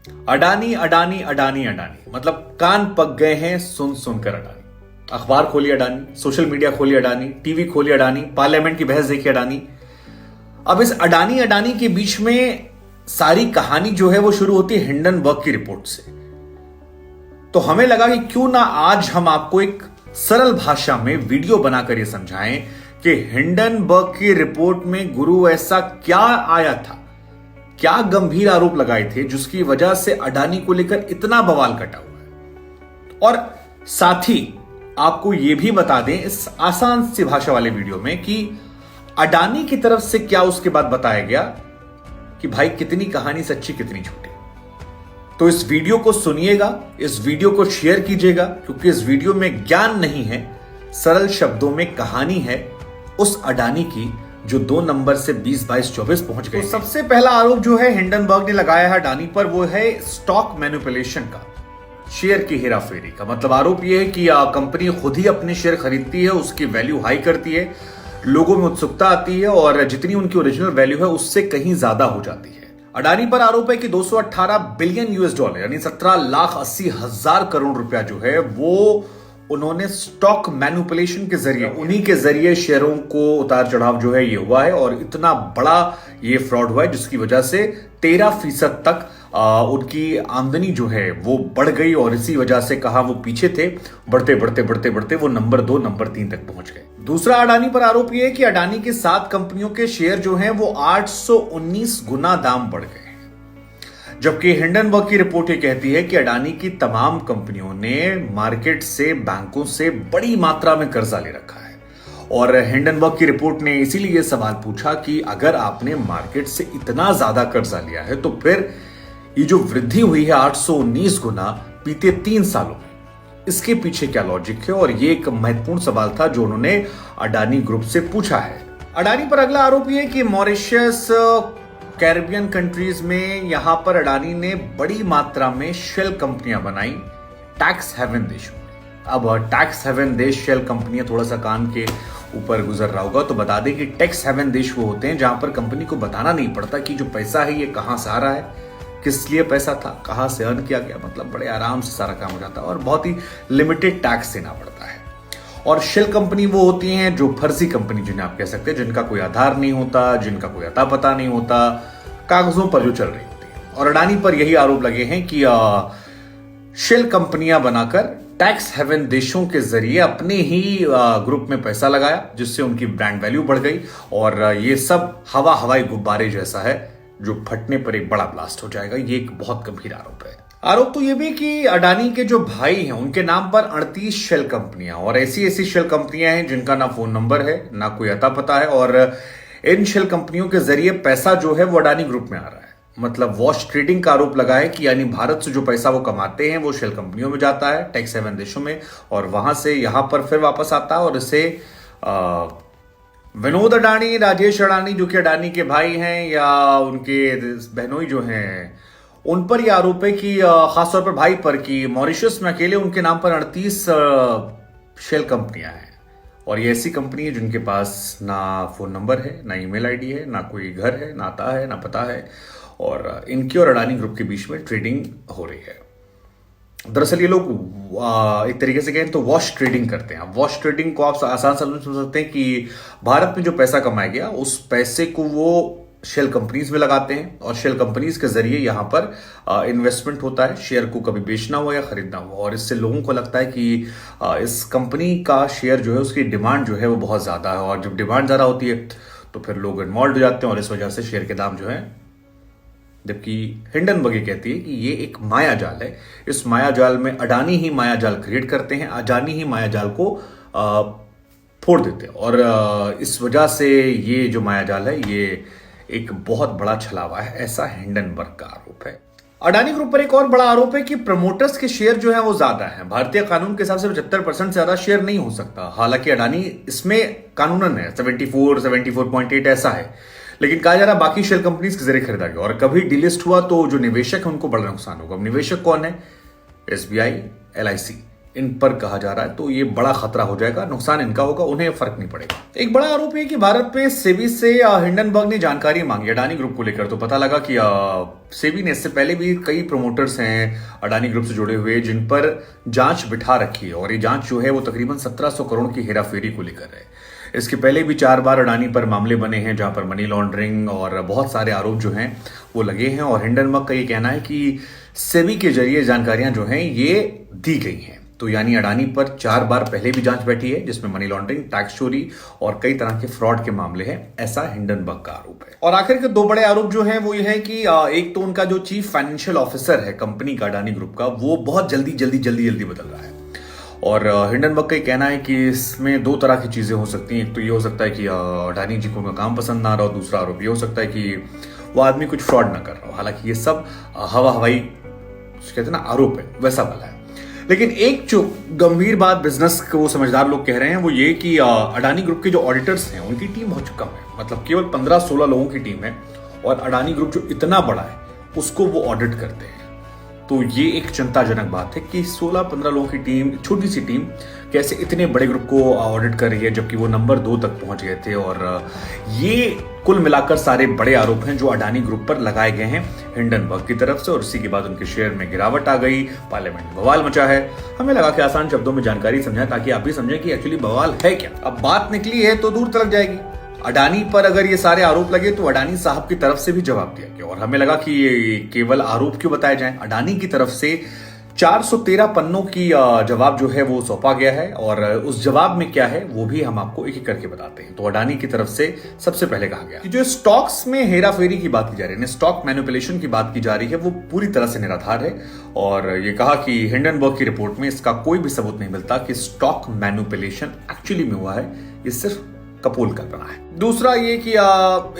अडानी अडानी अडानी अडानी, मतलब कान पक गए हैं सुन सुनकर अडानी। अखबार खोली अडानी, सोशल मीडिया खोली अडानी, टीवी खोली अडानी, पार्लियामेंट की बहस देखी अडानी। अब इस अडानी अडानी के बीच में सारी कहानी जो है वो शुरू होती है हिंडनबर्ग की रिपोर्ट से। तो हमें लगा कि क्यों ना आज हम आपको एक सरल भाषा में वीडियो बनाकर यह समझाएं कि हिंडनबर्ग की रिपोर्ट में गुरु ऐसा क्या आया था, क्या गंभीर आरोप लगाए थे जिसकी वजह से अडानी को लेकर इतना बवाल कटा हुआ है। और साथ ही आपको यह भी बता दें इस आसान सी भाषा वाले वीडियो में कि अडानी की तरफ से क्या उसके बाद बताया गया कि भाई कितनी कहानी सच्ची कितनी झूठी। तो इस वीडियो को सुनिएगा, इस वीडियो को शेयर कीजिएगा, क्योंकि इस वीडियो में ज्ञान नहीं है, सरल शब्दों में कहानी है उस अडानी की जो 2 नंबर से 20, 22, 24 पहुंच गए। तो सबसे पहला आरोप जो है हिंडनबर्ग ने लगाया है अडानी पर वो है स्टॉक मैनिपुलेशन का, शेयर की हेराफेरी का। मतलब आरोप यह है कि कंपनी खुद ही अपने शेयर खरीदती है, उसकी वैल्यू हाई करती है, लोगों में उत्सुकता आती है और जितनी उनकी ओरिजिनल वैल्यू है उससे कहीं ज्यादा हो जाती है। अडानी पर आरोप है कि 218 बिलियन यूएस डॉलर यानी 17,80,000 करोड़ रुपया जो है वो उन्होंने स्टॉक मैनिपुलेशन के जरिए, उन्हीं के जरिए शेयरों को उतार चढ़ाव जो है ये हुआ है और इतना बड़ा ये फ्रॉड हुआ है जिसकी वजह से 13% तक उनकी आमदनी जो है वो बढ़ गई और इसी वजह से कहा वो पीछे थे, बढ़ते बढ़ते बढ़ते बढ़ते वो नंबर 2, नंबर 3 तक पहुंच गए। दूसरा अडानी पर आरोप यह है कि अडानी के 7 कंपनियों के शेयर जो हैं वो 819 गुना दाम बढ़ गए, जबकि हिंडनबर्ग की रिपोर्ट ये कहती है कि अडानी की तमाम कंपनियों ने मार्केट से, बैंकों से बड़ी मात्रा में कर्जा ले रखा है। और हिंडनबर्ग की रिपोर्ट ने इसीलिए यह सवाल पूछा कि अगर आपने मार्केट से इतना ज्यादा कर्जा लिया है तो फिर ये जो वृद्धि हुई है 819 गुना बीते 3 सालों में, इसके पीछे क्या लॉजिक है। और ये एक महत्वपूर्ण सवाल था जो उन्होंने अडानी ग्रुप से पूछा है। अडानी पर अगला आरोप यह है कि मॉरिशस, कैरिबियन कंट्रीज में यहां पर अडानी ने बड़ी मात्रा में शेल कंपनियां बनाई टैक्स हेवन देशों में। अब टैक्स हेवन देश, शेल कंपनियां, थोड़ा सा कान के ऊपर गुजर रहा होगा तो बता दें कि टैक्स हेवन देश वो होते हैं जहां पर कंपनी को बताना नहीं पड़ता कि जो पैसा है ये कहां से आ रहा है, किस लिए पैसा था, कहां से अर्न किया गया। मतलब बड़े आराम से सारा काम हो जाता है और बहुत ही लिमिटेड टैक्स देना पड़ता है। और शेल कंपनी वो होती हैं जो फर्जी कंपनी जिन्हें आप कह सकते हैं, जिनका कोई आधार नहीं होता, जिनका कोई अता पता नहीं होता, कागजों पर जो चल रही होती है। और अडानी पर यही आरोप लगे हैं कि शेल कंपनियां बनाकर टैक्स हेवन देशों के जरिए अपने ही ग्रुप में पैसा लगाया, जिससे उनकी ब्रांड वैल्यू बढ़ गई। और ये सब हवाई गुब्बारे जैसा है जो फटने पर एक बड़ा ब्लास्ट हो जाएगा। ये एक बहुत गंभीर आरोप है। आरोप तो ये भी कि अडानी के जो भाई हैं उनके नाम पर 38 शेल कंपनियां और ऐसी शेल कंपनियां हैं जिनका ना फोन नंबर है, ना कोई अता पता है। और इन शेल कंपनियों के जरिए पैसा जो है वो अडानी ग्रुप में आ रहा है। मतलब वॉश ट्रेडिंग का आरोप लगा है कि यानी भारत से जो पैसा वो कमाते हैं वो शेल कंपनियों में जाता है, टैक्स हेवन देशों में, और वहां से यहां पर फिर वापस आता है। और इसे विनोद अडानी, राजेश अडानी जो कि अडानी के भाई हैं या उनके बहनोई जो हैं, उन पर यह आरोप है कि खासतौर पर भाई पर कि मॉरिशस में अकेले उनके नाम पर 38 शेल कंपनियां हैं। और ये ऐसी कंपनी है जिनके पास ना फोन नंबर है, ना ईमेल आईडी है, ना कोई घर है, ना आता है, ना पता है। और इनकी और अडानी ग्रुप के बीच में ट्रेडिंग हो रही है। दरअसल ये लोग एक तरीके से कहें तो वॉश ट्रेडिंग करते हैं। वॉश ट्रेडिंग को आप आसान समझ सकते हैं कि भारत में जो पैसा कमाया गया उस पैसे को वो शेल कंपनीज में लगाते हैं और शेल कंपनीज के जरिए यहां पर इन्वेस्टमेंट होता है, शेयर को कभी बेचना हुआ या खरीदना हुआ। और इससे लोगों को लगता है कि इस कंपनी का शेयर जो है उसकी डिमांड जो है वो बहुत ज्यादा है, और जब डिमांड ज्यादा होती है तो फिर लोग इन्वॉल्व हो जाते हैं और इस वजह से शेयर के दाम जो है, जबकि हिंडनबर्ग कहती है कि ये एक माया जाल है। इस माया जाल में अडानी ही माया जाल क्रिएट करते हैं, अडानी ही माया जाल को फोड़ देते हैं। और इस वजह से ये जो माया जाल है ये एक बहुत बड़ा छलावा है, ऐसा हिंडनबर्ग का आरोप है। अडानी ग्रुप पर एक और बड़ा आरोप है कि प्रमोटर्स के शेयर जो है वो ज्यादा है। भारतीय कानून के हिसाब से 75% से ज्यादा शेयर नहीं हो सकता। हालांकि अडानी इसमें कानूनन है 74, 74.8 ऐसा है, लेकिन कहा जा रहा है बाकी शेल कंपनीज के जरिए खरीदा गया और कभी डिलिस्ट हुआ तो जो निवेशक है उनको बड़ा नुकसान होगा। अब निवेशक कौन है? SBI, LIC, इन पर कहा जा रहा है, तो ये बड़ा खतरा हो जाएगा, नुकसान इनका होगा, उन्हें फर्क नहीं पड़ेगा। एक बड़ा आरोप है कि भारत में सेबी से हिंडनबर्ग ने जानकारी मांगी अडानी ग्रुप को लेकर। तो पता लगा कि सेबी ने इससे पहले भी कई प्रमोटर्स हैं अडानी ग्रुप से जुड़े हुए जिन पर जांच बिठा रखी है, और ये जांच जो है वो तकरीबन 1700 करोड़ की हेराफेरी को लेकर है। इसके पहले भी 4 बार अडानी पर मामले बने हैं जहां पर मनी लॉन्ड्रिंग और बहुत सारे आरोप जो हैं वो लगे हैं, और हिंडनबर्ग का ये कहना है कि सेबी के जरिए जानकारियां जो हैं ये दी गई हैं। तो यानी अडानी पर 4 बार पहले भी जांच बैठी है जिसमें मनी लॉन्ड्रिंग, टैक्स चोरी और कई तरह के फ्रॉड के मामले हैं, ऐसा हिंडनबर्ग का आरोप है। और आखिर के 2 बड़े आरोप जो हैं वो ये है कि एक तो उनका जो चीफ फाइनेंशियल ऑफिसर है कंपनी का अडानी ग्रुप का, वो बहुत जल्दी बदल रहा है। और हिंडनबर्ग का कहना है कि इसमें 2 तरह की चीजें हो सकती हैं। एक तो ये हो सकता है कि अडानी जी को उनका काम पसंद ना आ रहा हो, दूसरा आरोप ये हो सकता है कि वो आदमी कुछ फ्रॉड ना कर रहा हो। हालांकि ये सब हवाई कहते हैं ना आरोप है, वैसा वाला है। लेकिन एक जो गंभीर बात बिजनेस को समझदार लोग कह रहे हैं वो ये कि अडानी ग्रुप के जो ऑडिटर्स हैं उनकी टीम बहुत कम है, मतलब केवल 15-16 लोगों की टीम है, और अडानी ग्रुप जो इतना बड़ा है उसको वो ऑडिट करते हैं। तो ये एक चिंताजनक बात है कि 16-15 लोगों की टीम, छोटी सी टीम, कैसे इतने बड़े ग्रुप को ऑडिट कर रही है, जबकि वो नंबर 2 तक पहुंच गए थे। और ये कुल मिलाकर सारे बड़े आरोप हैं जो अडानी ग्रुप पर लगाए गए हैं हिंडनबर्ग की तरफ से, और इसी के बाद उनके शेयर में गिरावट आ गई, पार्लियामेंट में बवाल मचा है। हमें लगा कि आसान शब्दों में जानकारी समझाएं ताकि आप भी समझें कि एक्चुअली बवाल है क्या। अब बात निकली है तो दूर तक जाएगी। अडानी पर अगर ये सारे आरोप लगे तो अडानी साहब की तरफ से भी जवाब दिया गया, और हमें लगा कि ये केवल आरोप क्यों बताए जाएं। अडानी की तरफ से 413 पन्नों की जवाब जो है वो सौंपा गया है, और उस जवाब में क्या है वो भी हम आपको एक एक करके बताते हैं। तो अडानी की तरफ से सबसे पहले कहा गया कि जो स्टॉक्स में हेराफेरी की बात की जा रही है, स्टॉक मैनिपुलेशन की बात की जा रही है, वो पूरी तरह से निराधार है। और ये कहा कि हिंडनबर्ग की रिपोर्ट में इसका कोई भी सबूत नहीं मिलता कि स्टॉक मैनिपुलेशन एक्चुअली में हुआ है, ये सिर्फ कपोल कल्पना है। दूसरा ये कि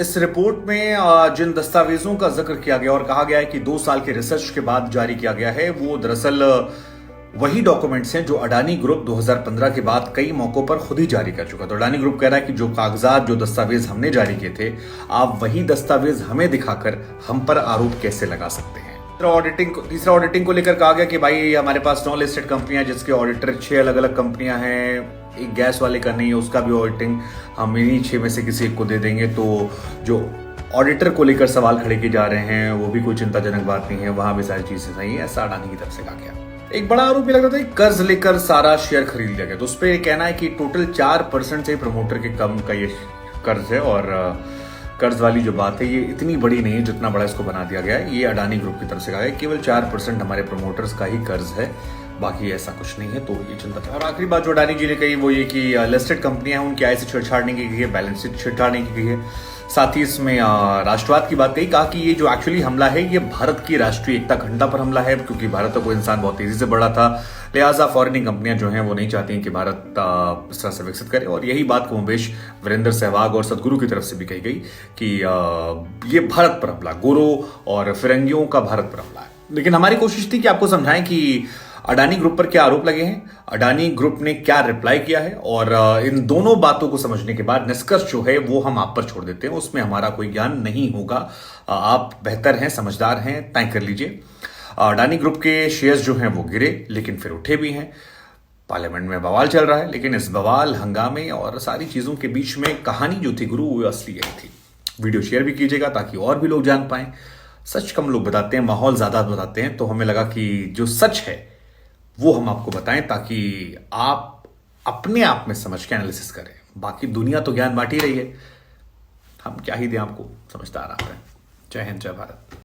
इस रिपोर्ट में जिन दस्तावेजों का जिक्र किया गया और कहा गया है कि 2 साल के रिसर्च के बाद जारी किया गया है, वो दरअसल वही डॉक्यूमेंट्स हैं जो अडानी ग्रुप 2015 के बाद कई मौकों पर खुद ही जारी कर चुका। तो अडानी ग्रुप कह रहा है कि जो कागजात, जो दस्तावेज हमने जारी किए थे, आप वही दस्तावेज हमें दिखाकर हम पर आरोप कैसे लगा सकते हैं। तीसरा ऑडिटिंग को लेकर कहा गया कि भाई हमारे पास 9 लिस्टेड कंपनियां जिसके ऑडिटर 6 अलग अलग कंपनियां हैं, एक गैस वाले का नहीं है, उसका भी ऑडिटिंग हम इन्हीं 6 में से किसी एक को दे देंगे। तो जो ऑडिटर को लेकर सवाल खड़े किए जा रहे हैं वो भी कोई चिंताजनक बात नहीं है, वहां भी सारी चीजें सही है, ऐसा अडानी की तरफ से कहा गया। एक बड़ा आरोप ये लग रहा था कि कर्ज लेकर सारा शेयर खरीद लिया गया। तो उस पर कहना है कि टोटल 4% से प्रमोटर के कम का ये कर्ज है, और कर्ज वाली जो बात है ये इतनी बड़ी नहीं है जितना बड़ा इसको बना दिया गया है। ये अडानी ग्रुप की तरफ से कहा है केवल 4% हमारे प्रमोटर्स का ही कर्ज है, बाकी ऐसा कुछ नहीं है। तो ये चिंता था। और आखिरी बात जो अडानी जी ने कही वो ये कि लिस्टेड कंपनियां हैं उनकी आय से छेड़छाड़ नहीं की गई है, बैलेंस शीट छेड़छाड़ नहीं की गई है। साथ ही इसमें राष्ट्रवाद की बात कही, कहा कि ये जो एक्चुअली हमला है ये भारत की राष्ट्रीय एकता अखंडता पर हमला है, क्योंकि भारत को इंसान बहुत तेजी से बढ़ रहा था, लिहाजा फॉरेन कंपनियां जो हैं वो नहीं चाहती हैं कि भारत इस तरह से विकसित करे। और यही बात कमोबेश वीरेंद्र सहवाग और सदगुरु की तरफ से भी कही गई कि ये भारत पर हमला, गोरों और फिरंगियों का भारत पर हमला है। लेकिन हमारी कोशिश थी कि आपको समझाएं कि अडानी ग्रुप पर क्या आरोप लगे हैं, अडानी ग्रुप ने क्या रिप्लाई किया है, और इन दोनों बातों को समझने के बाद निष्कर्ष जो है वो हम आप पर छोड़ देते हैं, उसमें हमारा कोई ज्ञान नहीं होगा। आप बेहतर हैं, समझदार हैं, तय कर लीजिए। अडानी ग्रुप के शेयर्स जो हैं वो गिरे लेकिन फिर उठे भी हैं। पार्लियामेंट में बवाल चल रहा है, लेकिन इस बवाल, हंगामे और सारी चीजों के बीच में कहानी जो थी गुरु वो असली यही थी। वीडियो शेयर भी कीजिएगा ताकि और भी लोग जान पाएं। सच कम लोग बताते हैं, माहौल ज्यादा बताते हैं, तो हमें लगा कि जो सच है वो हम आपको बताएं ताकि आप अपने आप में समझ के एनालिसिस करें। बाकी दुनिया तो ज्ञान बांट ही रही है, हम क्या ही दें आपको, समझदार आप हैं। जय हिंद, जय भारत।